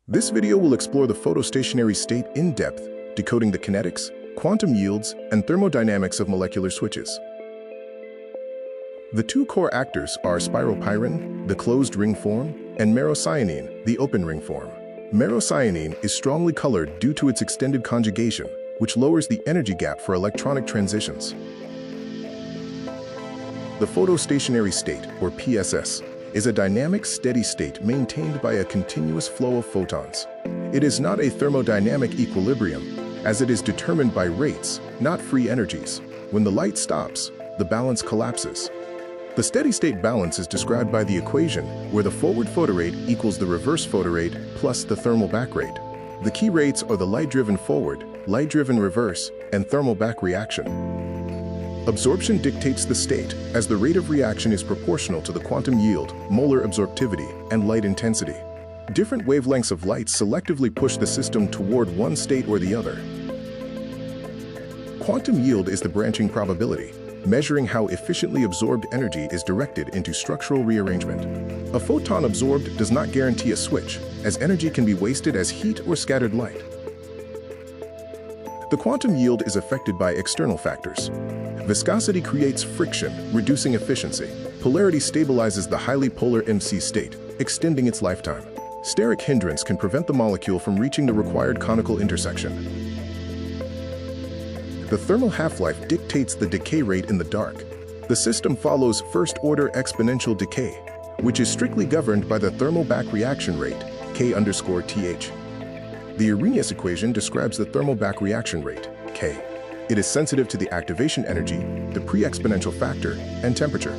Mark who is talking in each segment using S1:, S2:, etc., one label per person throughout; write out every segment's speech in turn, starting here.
S1: This video will explore the photostationary state in depth, decoding the kinetics, quantum yields, and thermodynamics of molecular switches. The two core actors are spiropyran, the closed ring form, and merocyanine, the open ring form. Merocyanine is strongly colored due to its extended conjugation, which lowers the energy gap for electronic transitions. The photostationary state, or PSS, is a dynamic, steady state maintained by a continuous flow of photons. It is not a thermodynamic equilibrium, as it is determined by rates, not free energies. When the light stops, the balance collapses. The steady-state balance is described by the equation where the forward photorate equals the reverse photorate plus the thermal back rate. The key rates are the light-driven forward, light-driven reverse, and thermal back reaction. Absorption dictates the state, as the rate of reaction is proportional to the quantum yield, molar absorptivity, and light intensity. Different wavelengths of light selectively push the system toward one state or the other. Quantum yield is the branching probability, measuring how efficiently absorbed energy is directed into structural rearrangement. A photon absorbed does not guarantee a switch, as energy can be wasted as heat or scattered light. The quantum yield is affected by external factors. Viscosity creates friction, reducing efficiency. Polarity stabilizes the highly polar MC state, extending its lifetime. Steric hindrance can prevent the molecule from reaching the required conical intersection. The thermal half-life dictates the decay rate in the dark. The system follows first-order exponential decay, which is strictly governed by the thermal back reaction rate, K_TH. The Arrhenius equation describes the thermal back reaction rate, K. It is sensitive to the activation energy, the pre-exponential factor, and temperature.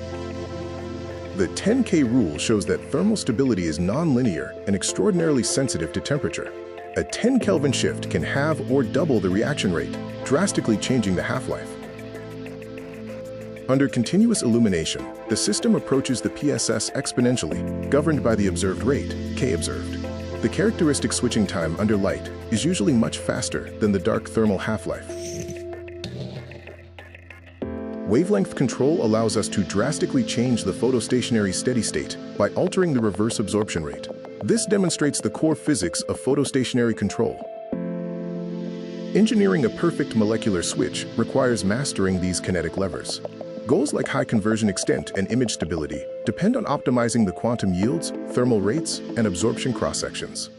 S1: The 10K rule shows that thermal stability is non-linear and extraordinarily sensitive to temperature. A 10 Kelvin shift can halve or double the reaction rate, drastically changing the half-life. Under continuous illumination, the system approaches the PSS exponentially, governed by the observed rate, K observed. The characteristic switching time under light is usually much faster than the dark thermal half-life. Wavelength control allows us to drastically change the photostationary steady state by altering the reverse absorption rate. This demonstrates the core physics of photostationary control. Engineering a perfect molecular switch requires mastering these kinetic levers. Goals like high conversion extent and image stability depend on optimizing the quantum yields, thermal rates, and absorption cross-sections.